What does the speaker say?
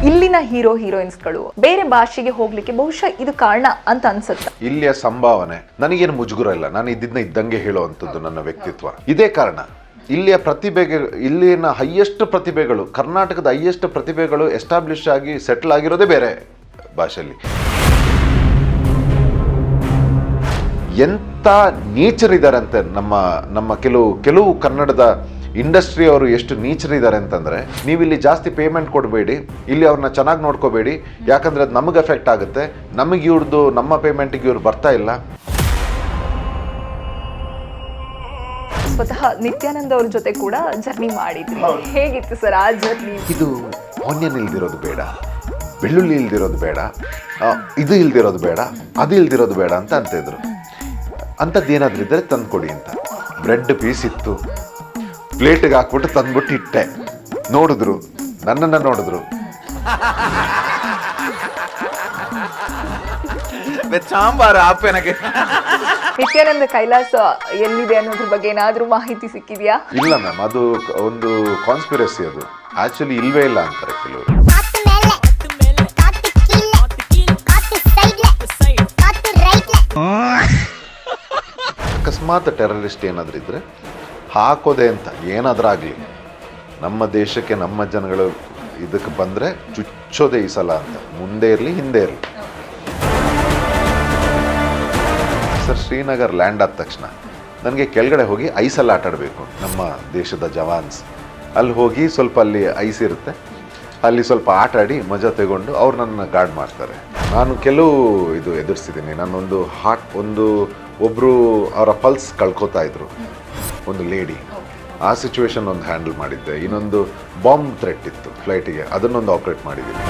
ಇಲ್ಲಿನ ಹೀರೋ ಹೀರೋಯಿನ್ಸ್ಗಳು ಬೇರೆ ಭಾಷೆಗೆ ಹೋಗ್ಲಿಕ್ಕೆ ಬಹುಶಃ ಇದು ಕಾರಣ ಅಂತ ಅನ್ಸುತ್ತೆ. ಇಲ್ಲಿಯ ಸಂಭಾವನೆ ನನಗೇನು ಮುಜುಗುರ ಇಲ್ಲ, ನಾನು ಇದ್ದಂಗೆ ಹೇಳುವಂಥದ್ದು ನನ್ನ ವ್ಯಕ್ತಿತ್ವ. ಇದೇ ಕಾರಣ ಇಲ್ಲಿಯ ಪ್ರತಿಭೆಗೆ, ಇಲ್ಲಿನ ಹೈಯೆಸ್ಟ್ ಪ್ರತಿಭೆಗಳು, ಕರ್ನಾಟಕದ ಹೈಯೆಸ್ಟ್ ಪ್ರತಿಭೆಗಳು ಎಸ್ಟಾಬ್ಲಿಷ್ ಆಗಿ ಸೆಟ್ಲ್ ಆಗಿರೋದೇ ಬೇರೆ ಭಾಷೆಯಲ್ಲಿ. ಎಂಥ ನೀಚರಿದ್ದಾರೆ ಅಂತೆ ನಮ್ಮ ಕೆಲವು ಕನ್ನಡದ ಇಂಡಸ್ಟ್ರಿಯವರು ಎಷ್ಟು ನೀಚರಿದ್ದಾರೆ ಅಂತಂದರೆ, ನೀವು ಇಲ್ಲಿ ಜಾಸ್ತಿ ಪೇಮೆಂಟ್ ಕೊಡಬೇಡಿ, ಇಲ್ಲಿ ಅವ್ರನ್ನ ಚೆನ್ನಾಗಿ ನೋಡ್ಕೋಬೇಡಿ, ಯಾಕಂದರೆ ಅದು ನಮಗೆ ಎಫೆಕ್ಟ್ ಆಗುತ್ತೆ, ನಮಗೆ ಇವ್ರದ್ದು ನಮ್ಮ ಪೇಮೆಂಟಿಗೆ ಇವ್ರು ಬರ್ತಾ ಇಲ್ಲ. ಸ್ವತಃ ನಿತ್ಯಾನಂದ್ ಅವ್ರ ಜೊತೆ ಕೂಡ ಜರ್ನಿ ಮಾಡಿದ್ರಿ, ಹೇಗಿತ್ತು ಸರ್ ಆ ಜರ್ನಿ? ಇದು ಆನಿಯನ್ ಇಲ್ದಿರೋದು ಬೇಡ, ಬೆಳ್ಳುಳ್ಳಿ ಇಲ್ದಿರೋದು ಬೇಡ, ಇದು ಇಲ್ದಿರೋದು ಬೇಡ, ಅದು ಇಲ್ದಿರೋದು ಬೇಡ ಅಂತ ಅಂತಿದ್ರು. ಅಂಥದ್ದು ಏನಾದರೂ ಇದ್ದರೆ ತಂದುಕೊಡಿ ಅಂತ. ಬ್ರೆಡ್ ಪೀಸ್ ಇತ್ತು, ಪ್ಲೇಟಿಗೆ ಹಾಕ್ಬಿಟ್ಟು ತಂದ್ಬಿಟ್ಟು ಇಟ್ಟೆ. ನೋಡಿದ್ರು, ನನ್ನನ್ನು ನೋಡಿದ್ರು. ಸಾಂಬಾರು ಆಪೇನಗೆ. ನಿತ್ಯಾನಂದ ಕೈಲಾಸ ಎಲ್ಲಿದೆ ಅನ್ನೋದ್ರ ಬಗ್ಗೆ ಏನಾದ್ರೂ ಮಾಹಿತಿ ಸಿಕ್ಕಿದ್ಯಾ? ಇಲ್ಲ ಮ್ಯಾಮ್, ಅದು ಒಂದು ಕಾನ್ಸ್ಪಿರಸಿ. ಅದು ಆಕ್ಚುಲಿ ಇಲ್ವೇ ಇಲ್ಲ ಅಂತಾರೆ ಕೆಲವರು. ಅಕಸ್ಮಾತ್ ಟೆರರಿಸ್ಟ್ ಏನಾದರೂ ಇದ್ರೆ ಹಾಕೋದೆ ಅಂತ ಏನಾದರೂ ಆಗಲಿ, ನಮ್ಮ ದೇಶಕ್ಕೆ ನಮ್ಮ ಜನಗಳು ಇದಕ್ಕೆ ಬಂದರೆ ಚುಚ್ಚೋದೆ ಈ ಸಲ ಅಂತ. ಮುಂದೆ ಇರಲಿ ಹಿಂದೆ ಇರಲಿ. ಸರ್, ಶ್ರೀನಗರ್ ಲ್ಯಾಂಡ್ ಆದ ತಕ್ಷಣ ನನಗೆ ಕೆಳಗಡೆ ಹೋಗಿ ಐಸಲ್ಲಿ ಆಟಾಡಬೇಕು. ನಮ್ಮ ದೇಶದ ಜವಾನ್ಸ್ ಅಲ್ಲಿ ಹೋಗಿ ಸ್ವಲ್ಪ ಅಲ್ಲಿ ಐಸ್ ಇರುತ್ತೆ, ಅಲ್ಲಿ ಸ್ವಲ್ಪ ಆಟಾಡಿ ಮಜಾ ತಗೊಂಡು ಅವ್ರು ನನ್ನ ಗಾರ್ಡ್ ಮಾಡ್ತಾರೆ. ನಾನು ಕೆಲವು ಇದು ಎದುರಿಸಿದ್ದೀನಿ. ನಾನೊಂದು ಒಬ್ಬರು ಅವರ ಪಲ್ಸ್ ಕಳ್ಕೊತಾ ಇದ್ರು, ಒಂದು ಲೇಡಿ. ಆ ಸಿಚುವೇಶನ್ ಒಂದು ಹ್ಯಾಂಡಲ್ ಮಾಡಿದ್ದೆ. ಇನ್ನೊಂದು ಬಾಂಬ್ ಥ್ರೆಟ್ ಇತ್ತು ಫ್ಲೈಟಿಗೆ, ಅದನ್ನೊಂದು ಆಪ್ರೇಟ್ ಮಾಡಿದ್ದೀನಿ.